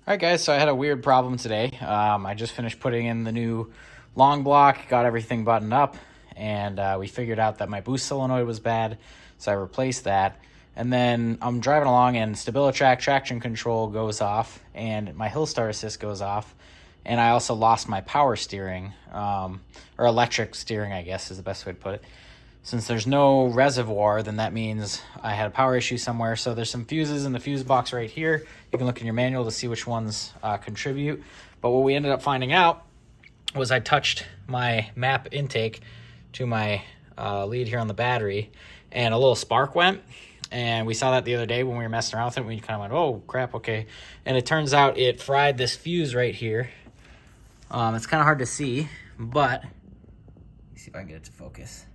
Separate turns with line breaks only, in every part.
All right, guys, so I had a weird problem today. I just finished putting in the new long block, got everything buttoned up, and we figured out that my boost solenoid was bad, so I replaced that. And then I'm driving along, and StabiliTrak traction control goes off, and my hill start assist goes off, and I also lost my power steering, or electric steering, I guess is the best way to put it. Since there's no reservoir, then that means I had a power issue somewhere. So there's some fuses in the fuse box right here. You can look in your manual to see which ones contribute. But what we ended up finding out was I touched my map intake to my lead here on the battery, and a little spark went. And we saw that the other day when we were messing around with it. We kind of went, oh, crap, okay. And it turns out it fried this fuse right here. It's kind of hard to see, but let me see if I can get it to focus.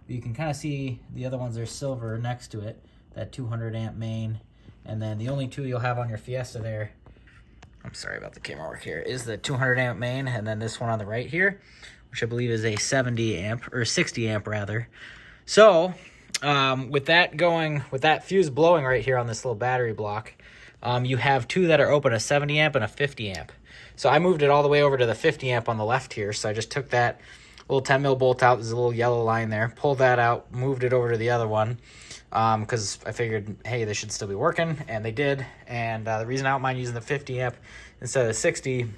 You can kind of see the other ones are silver next to it, that 200 amp main. And then the only two you'll have on your Fiesta there, I'm sorry about the camera work here, is the 200 amp main, and then this one on the right here, which I believe is a 70 amp, or 60 amp rather. So with that going, with that fuse blowing right here on this little battery block, you have two that are open, a 70 amp and a 50 amp. So I moved it all the way over to the 50 amp on the left here. So I just took that little 10 mil bolt out. There's a little yellow line there. Pulled that out, moved it over to the other one because I figured, hey, they should still be working, and they did. And the reason I don't mind using the 50 amp instead of the 60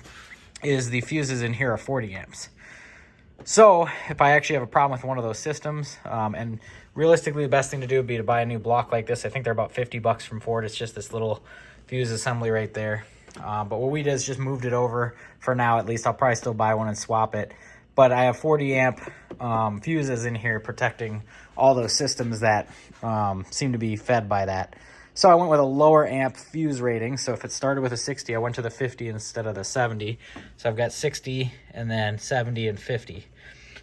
is the fuses in here are 40 amps. So if I actually have a problem with one of those systems, and realistically the best thing to do would be to buy a new block like this. I think they're about 50 bucks from Ford. It's just this little fuse assembly right there. But what we did is just moved it over for now, at least. I'll probably still buy one and swap it. But I have 40 amp fuses in here protecting all those systems that seem to be fed by that. So I went with a lower amp fuse rating. So if it started with a 60, I went to the 50 instead of the 70. So I've got 60 and then 70 and 50.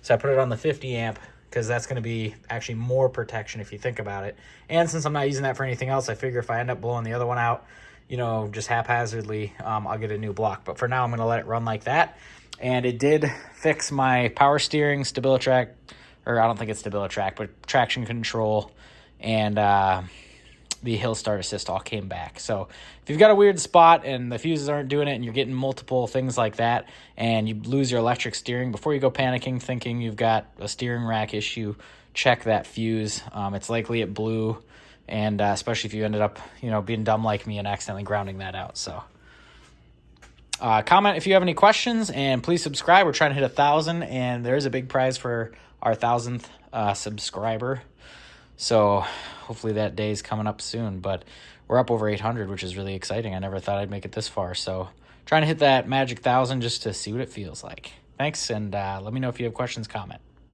So I put it on the 50 amp because that's going to be actually more protection if you think about it. And since I'm not using that for anything else, I figure if I end up blowing the other one out, you know, just haphazardly, I'll get a new block. But for now, I'm going to let it run like that. And it did fix my power steering, StabiliTrak, or I don't think it's StabiliTrak, but traction control and the hill start assist all came back. So if you've got a weird spot and the fuses aren't doing it and you're getting multiple things like that and you lose your electric steering, before you go panicking thinking you've got a steering rack issue, check that fuse. It's likely it blew, and especially if you ended up, you know, being dumb like me and accidentally grounding that out. So comment if you have any questions, and please subscribe. We're trying to hit 1,000, and there is a big prize for our 1,000th subscriber. So hopefully that day is coming up soon, but we're up over 800, which is really exciting. I never thought I'd make it this far. So trying to hit that magic 1,000 just to see what it feels like. Thanks, and let me know if you have questions, comment.